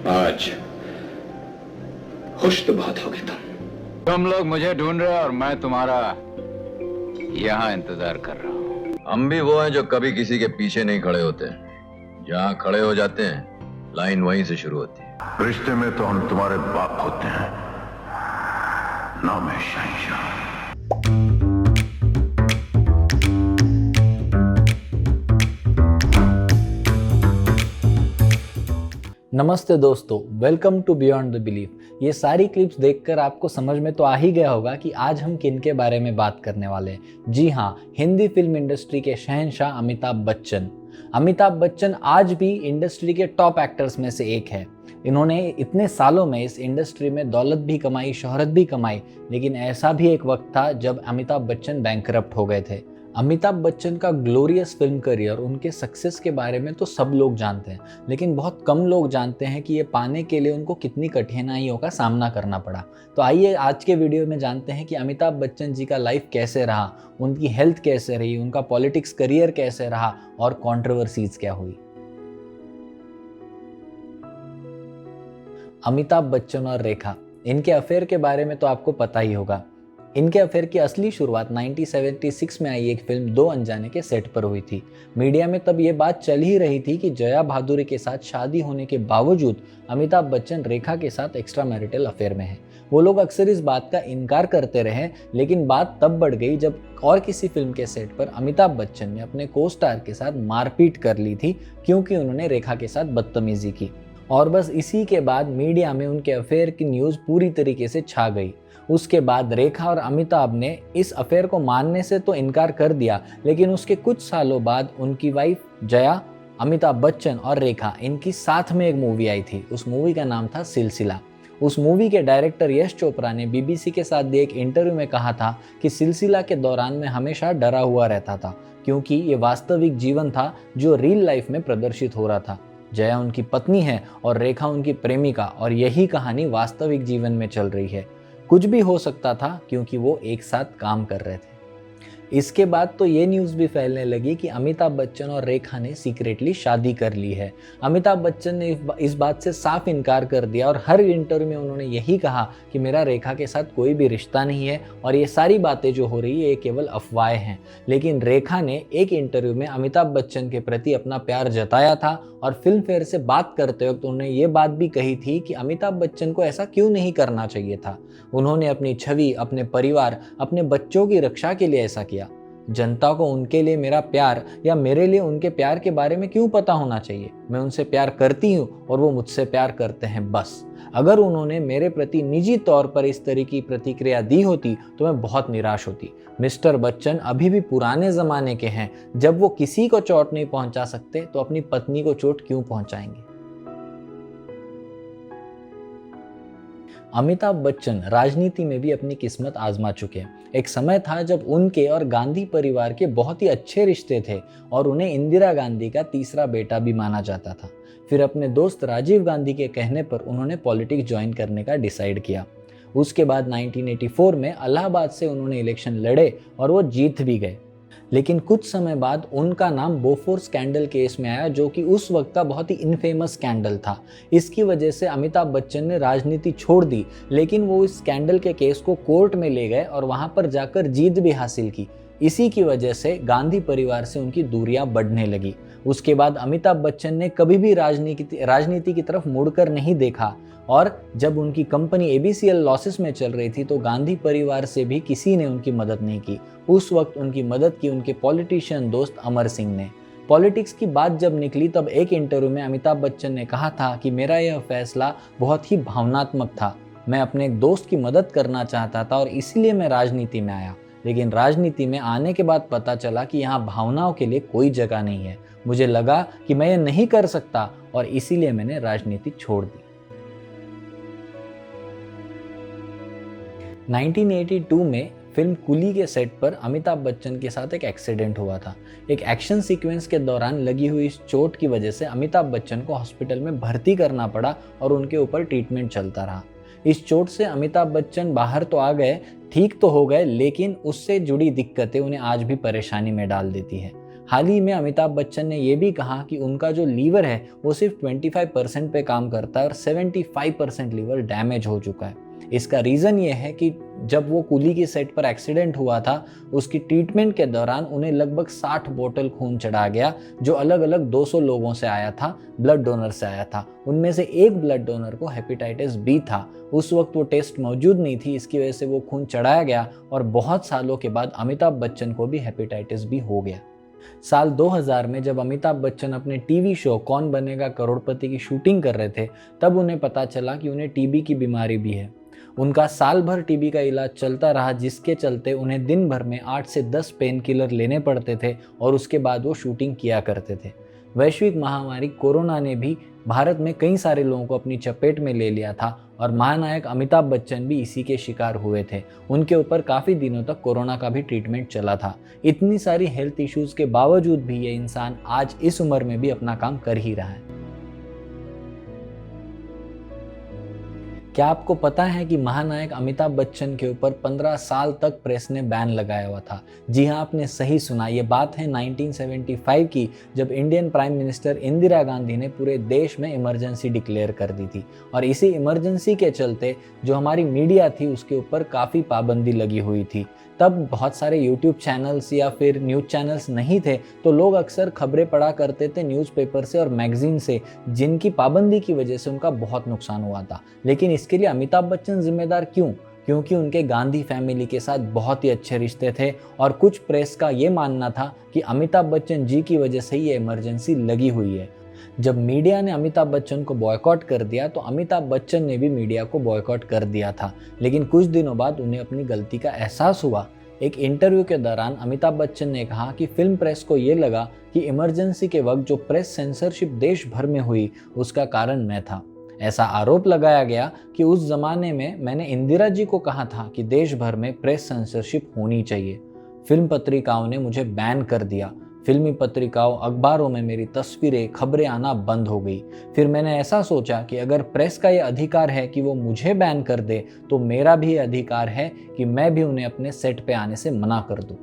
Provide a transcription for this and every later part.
आज खुश तो बहुत होगे तुम लोग मुझे ढूंढ रहे हो और मैं तुम्हारा यहाँ इंतजार कर रहा हूँ। हम भी वो हैं जो कभी किसी के पीछे नहीं खड़े होते, जहाँ खड़े हो जाते हैं लाइन वहीं से शुरू होती है। रिश्ते में तो हम तुम्हारे बाप होते हैं, नाम है शहंशाह। नमस्ते दोस्तों, welcome to beyond the belief. ये सारी क्लिप्स देखकर आपको समझ में तो आ ही गया होगा कि आज हम किन के बारे में बात करने वाले हैं। जी हाँ, हिंदी फिल्म इंडस्ट्री के शहंशाह अमिताभ बच्चन। अमिताभ बच्चन आज भी इंडस्ट्री के टॉप एक्टर्स में से एक है। इन्होंने इतने सालों में इस इंडस्ट्री में दौलत भी कमाई, शोहरत भी कमाई, लेकिन ऐसा भी एक वक्त था जब अमिताभ बच्चन बैंकरप्ट हो गए थे। अमिताभ बच्चन का ग्लोरियस फिल्म करियर, उनके सक्सेस के बारे में तो सब लोग जानते हैं, लेकिन बहुत कम लोग जानते हैं कि ये पाने के लिए उनको कितनी कठिनाइयों का सामना करना पड़ा। तो आइए आज के वीडियो में जानते हैं कि अमिताभ बच्चन जी का लाइफ कैसे रहा, उनकी हेल्थ कैसे रही, उनका पॉलिटिक्स करियर कैसे रहा और कंट्रोवर्सीज क्या हुई। अमिताभ बच्चन और रेखा, इनके अफेयर के बारे में तो आपको पता ही होगा। इनके अफेयर की असली शुरुआत 1976 में आई एक फिल्म दो अनजाने के सेट पर हुई थी। मीडिया में तब ये बात चल ही रही थी कि जया भादुरी के साथ शादी होने के बावजूद अमिताभ बच्चन रेखा के साथ एक्स्ट्रा मैरिटल अफेयर में हैं। वो लोग अक्सर इस बात का इनकार करते रहे, लेकिन बात तब बढ़ गई जब और किसी फिल्म के सेट पर अमिताभ बच्चन ने अपने को स्टार के साथ मारपीट कर ली थी, क्योंकि उन्होंने रेखा के साथ बदतमीजी की। और बस इसी के बाद मीडिया में उनके अफेयर की न्यूज़ पूरी तरीके से छा गई। उसके बाद रेखा और अमिताभ ने इस अफेयर को मानने से तो इनकार कर दिया, लेकिन उसके कुछ सालों बाद उनकी वाइफ जया, अमिताभ बच्चन और रेखा, इनकी साथ में एक मूवी आई थी। उस मूवी का नाम था सिलसिला। उस मूवी के डायरेक्टर यश चोपड़ा ने बीबीसी के साथ दिए एक इंटरव्यू में कहा था कि सिलसिला के दौरान मैं हमेशा डरा हुआ रहता था, क्योंकि ये वास्तविक जीवन था जो रियल लाइफ में प्रदर्शित हो रहा था। जया उनकी पत्नी है और रेखा उनकी प्रेमिका, और यही कहानी वास्तविक जीवन में चल रही है। कुछ भी हो सकता था क्योंकि वो एक साथ काम कर रहे थे। इसके बाद तो ये न्यूज़ भी फैलने लगी कि अमिताभ बच्चन और रेखा ने सीक्रेटली शादी कर ली है। अमिताभ बच्चन ने इस बात से साफ इनकार कर दिया और हर इंटरव्यू में उन्होंने यही कहा कि मेरा रेखा के साथ कोई भी रिश्ता नहीं है और ये सारी बातें जो हो रही है ये केवल अफवाहें हैं। लेकिन रेखा ने एक इंटरव्यू में अमिताभ बच्चन के प्रति अपना प्यार जताया था और फिल्म फेयर से बात करते वक्त उन्होंने ये बात भी कही थी कि अमिताभ बच्चन को ऐसा क्यों नहीं करना चाहिए था। उन्होंने अपनी छवि, अपने परिवार, अपने बच्चों की रक्षा के लिए ऐसा किया। जनता को उनके लिए मेरा प्यार या मेरे लिए उनके प्यार के बारे में क्यों पता होना चाहिए? मैं उनसे प्यार करती हूँ और वो मुझसे प्यार करते हैं, बस। अगर उन्होंने मेरे प्रति निजी तौर पर इस तरह की प्रतिक्रिया दी होती तो मैं बहुत निराश होती। मिस्टर बच्चन अभी भी पुराने ज़माने के हैं। जब वो किसी को चोट नहीं पहुंचा सकते तो अपनी पत्नी को चोट क्यों पहुंचाएंगे? अमिताभ बच्चन राजनीति में भी अपनी किस्मत आजमा चुके हैं। एक समय था जब उनके और गांधी परिवार के बहुत ही अच्छे रिश्ते थे और उन्हें इंदिरा गांधी का तीसरा बेटा भी माना जाता था। फिर अपने दोस्त राजीव गांधी के कहने पर उन्होंने पॉलिटिक्स ज्वाइन करने का डिसाइड किया। उसके बाद 1984 में इलाहाबाद से उन्होंने इलेक्शन लड़े और वो जीत भी गए। लेकिन कुछ समय बाद उनका नाम बोफोर्स स्कैंडल केस में आया, जो कि उस वक्त का बहुत ही इनफेमस स्कैंडल था। इसकी वजह से अमिताभ बच्चन ने राजनीति छोड़ दी, लेकिन वो इस स्कैंडल के केस को कोर्ट में ले गए और वहां पर जाकर जीत भी हासिल की। इसी की वजह से गांधी परिवार से उनकी दूरियां बढ़ने लगी। उसके बाद अमिताभ बच्चन ने कभी भी राजनीति की तरफ मुड़कर नहीं देखा, और जब उनकी कंपनी ABCL लॉसेस में चल रही थी तो गांधी परिवार से भी किसी ने उनकी मदद नहीं की। उस वक्त उनकी मदद की उनके पॉलिटिशियन दोस्त अमर सिंह ने। पॉलिटिक्स की बात जब निकली तब एक इंटरव्यू में अमिताभ बच्चन ने कहा था कि मेरा यह फैसला बहुत ही भावनात्मक था। मैं अपने एक दोस्त की मदद करना चाहता था और इसीलिए मैं राजनीति में आया। लेकिन राजनीति में आने के बाद पता चला कि यहाँ भावनाओं के लिए कोई जगह नहीं है। मुझे लगा कि मैं ये नहीं कर सकता और इसीलिए मैंने राजनीति छोड़ दी। 1982 में फिल्म कुली के सेट पर अमिताभ बच्चन के साथ एक एक्सीडेंट हुआ था। एक एक्शन सीक्वेंस के दौरान लगी हुई इस चोट की वजह से अमिताभ बच्चन को हॉस्पिटल में भर्ती करना पड़ा और उनके ऊपर ट्रीटमेंट चलता रहा। इस चोट से अमिताभ बच्चन बाहर तो आ गए, ठीक तो हो गए, लेकिन उससे जुड़ी दिक्कतें उन्हें आज भी परेशानी में डाल देती है। हाल ही में अमिताभ बच्चन ने यह भी कहा कि उनका जो लीवर है वो सिर्फ 25% पे काम करता है और 75% लीवर डैमेज हो चुका है। इसका रीज़न ये है कि जब वो कूली की सेट पर एक्सीडेंट हुआ था, उसकी ट्रीटमेंट के दौरान उन्हें लगभग 60 बोतल खून चढ़ा गया, जो अलग अलग 200 लोगों से आया था, ब्लड डोनर से आया था। उनमें से एक ब्लड डोनर को हेपेटाइटिस बी था। उस वक्त वो टेस्ट मौजूद नहीं थी, इसकी वजह से वो खून चढ़ाया गया और बहुत सालों के बाद अमिताभ बच्चन को भी हेपेटाइटिस बी हो गया। साल 2000 में जब अमिताभ बच्चन अपने टीवी शो कौन बनेगा करोड़पति की शूटिंग कर रहे थे, तब उन्हें पता चला कि उन्हें टीबी की बीमारी भी है। उनका साल भर टीबी का इलाज चलता रहा, जिसके चलते उन्हें दिन भर में 8 से 10 पेन किलर लेने पड़ते थे और उसके बाद वो शूटिंग किया करते थे। वैश्विक महामारी कोरोना ने भी भारत में कई सारे लोगों को अपनी चपेट में ले लिया था और महानायक अमिताभ बच्चन भी इसी के शिकार हुए थे। उनके ऊपर काफ़ी दिनों तक कोरोना का भी ट्रीटमेंट चला था। इतनी सारी हेल्थ इश्यूज़ के बावजूद भी ये इंसान आज इस उम्र में भी अपना काम कर ही रहा है। क्या आपको पता है कि महानायक अमिताभ बच्चन के ऊपर 15 साल तक प्रेस ने बैन लगाया हुआ था? जी हाँ, आपने सही सुना। ये बात है 1975 की, जब Indian prime minister Indira Gandhi ने पूरे देश में इमरजेंसी डिक्लेयर कर दी थी और इसी इमरजेंसी के चलते जो हमारी मीडिया थी उसके ऊपर काफ़ी पाबंदी लगी हुई थी। तब बहुत सारे यूट्यूब चैनल्स या फिर न्यूज़ चैनल्स नहीं थे, तो लोग अक्सर खबरें पढ़ा करते थे न्यूज़पेपर से और मैगजीन से, जिनकी पाबंदी की वजह से उनका बहुत नुकसान हुआ था। लेकिन इसके लिए अमिताभ बच्चन जिम्मेदार क्यों? क्योंकि उनके गांधी फैमिली के साथ बहुत ही अच्छे रिश्ते थे और कुछ प्रेस का ये मानना था कि अमिताभ बच्चन जी की वजह से ये इमरजेंसी लगी हुई है। जब मीडिया ने अमिताभ बच्चन को बॉयकॉट कर दिया तो अमिताभ बच्चन ने भी मीडिया को बॉयकॉट कर दिया था, लेकिन कुछ दिनों बाद उन्हें अपनी गलती का एहसास हुआ। एक इंटरव्यू के दौरान अमिताभ बच्चन ने कहा कि फिल्म प्रेस को ये लगा कि इमरजेंसी के वक्त जो प्रेस सेंसरशिप देश भर में हुई उसका कारण मैं था। ऐसा आरोप लगाया गया कि उस जमाने में मैंने इंदिरा जी को कहा था कि देश भर में प्रेस सेंसरशिप होनी चाहिए। फिल्म पत्रिकाओं ने मुझे बैन कर दिया। फिल्मी पत्रिकाओं, अखबारों में मेरी तस्वीरें, खबरें आना बंद हो गई। फिर मैंने ऐसा सोचा कि अगर प्रेस का ये अधिकार है कि वो मुझे बैन कर दे, तो मेरा भी ये अधिकार है कि मैं भी उन्हें अपने सेट पे आने से मना कर दूं।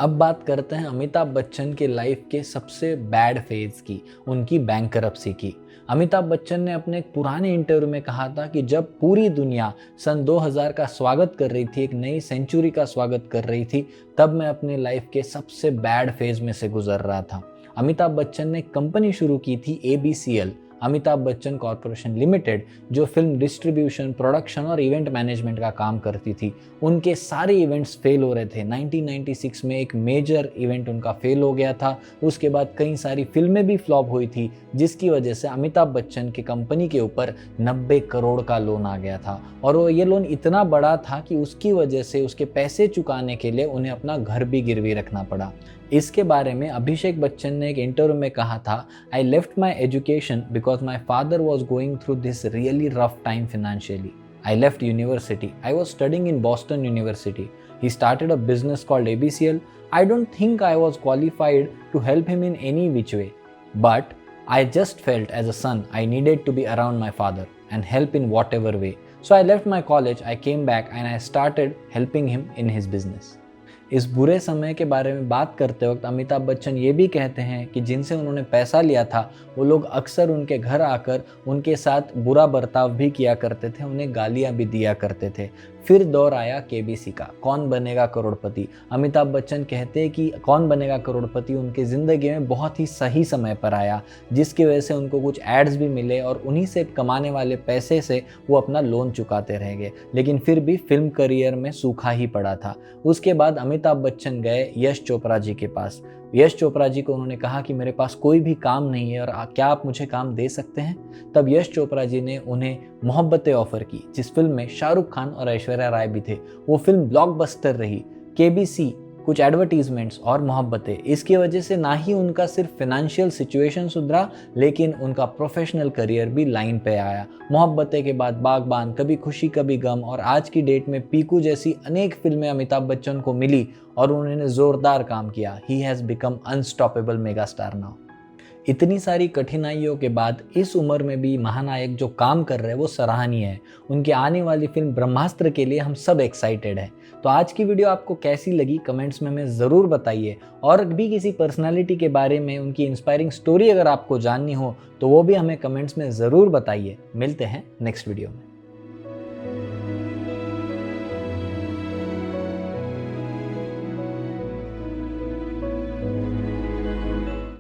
अब बात करते हैं अमिताभ बच्चन के लाइफ के सबसे बैड फेज की, उनकी बैंकरप्सी की। अमिताभ बच्चन ने अपने एक पुराने इंटरव्यू में कहा था कि जब पूरी दुनिया सन 2000 का स्वागत कर रही थी, एक नई सेंचुरी का स्वागत कर रही थी, तब मैं अपने लाइफ के सबसे बैड फेज में से गुजर रहा था। अमिताभ बच्चन ने कंपनी शुरू की थी ABCL, Amitabh Bachchan corporation limited, जो फिल्म डिस्ट्रीब्यूशन, प्रोडक्शन और इवेंट मैनेजमेंट का काम करती थी। उनके सारे इवेंट्स फेल हो रहे थे। 1996 में एक मेजर इवेंट उनका फेल हो गया था। उसके बाद कई सारी फिल्में भी फ्लॉप हुई थी, जिसकी वजह से अमिताभ बच्चन की कंपनी के ऊपर 90 करोड़ का लोन आ गया था और वो ये लोन इतना बड़ा था कि उसकी वजह से उसके पैसे चुकाने के लिए उन्हें अपना घर भी गिरवी रखना पड़ा। इसके बारे में अभिषेक बच्चन ने एक इंटरव्यू में कहा था, I left my education because my father was going through this really rough time financially. I left university. I was studying in Boston University. He started a business called ABCL. I don't think I was qualified to help him in any which way. But I just felt as a son I needed to be around my father and help in whatever way. So I left my college, I came back and I started helping him in his business. इस बुरे समय के बारे में बात करते वक्त अमिताभ बच्चन ये भी कहते हैं कि जिनसे उन्होंने पैसा लिया था वो लोग अक्सर उनके घर आकर उनके साथ बुरा बर्ताव भी किया करते थे, उन्हें गालियां भी दिया करते थे। फिर दौर आया KBC का, कौन बनेगा करोड़पति। अमिताभ बच्चन कहते हैं कि कौन बनेगा करोड़पति उनकी ज़िंदगी में बहुत ही सही समय पर आया, जिसकी वजह से उनको कुछ एड्स भी मिले और उन्हीं से कमाने वाले पैसे से वो अपना लोन चुकाते रह गए। लेकिन फिर भी फिल्म करियर में सूखा ही पड़ा था। उसके बाद अमिताभ बच्चन गए यश चोपड़ा जी के पास। यश चोपड़ा जी को उन्होंने कहा कि मेरे पास कोई भी काम नहीं है और क्या आप मुझे काम दे सकते हैं। तब यश चोपड़ा जी ने उन्हें मोहब्बतें ऑफर की, जिस फिल्म में शाहरुख खान और ऐश्वर्या राय भी थे। वो फिल्म ब्लॉकबस्टर रही। KBC, कुछ एडवर्टीजमेंट्स और मोहब्बतें, इसकी वजह से ना ही उनका सिर्फ फाइनेंशियल सिचुएशन सुधरा, लेकिन उनका प्रोफेशनल करियर भी लाइन पे आया। मोहब्बतें के बाद बागबान, कभी खुशी कभी गम और आज की डेट में पीकू जैसी अनेक फिल्में अमिताभ बच्चन को मिली और उन्होंने जोरदार काम किया। He has become unstoppable mega star now. इतनी सारी कठिनाइयों के बाद इस उम्र में भी महानायक जो काम कर रहे हैं वो सराहनीय है। उनकी आने वाली फिल्म ब्रह्मास्त्र के लिए हम सब एक्साइटेड हैं। तो आज की वीडियो आपको कैसी लगी कमेंट्स में हमें ज़रूर बताइए, और भी किसी पर्सनालिटी के बारे में, उनकी इंस्पायरिंग स्टोरी अगर आपको जाननी हो तो वो भी हमें कमेंट्स में ज़रूर बताइए। मिलते हैं नेक्स्ट वीडियो में।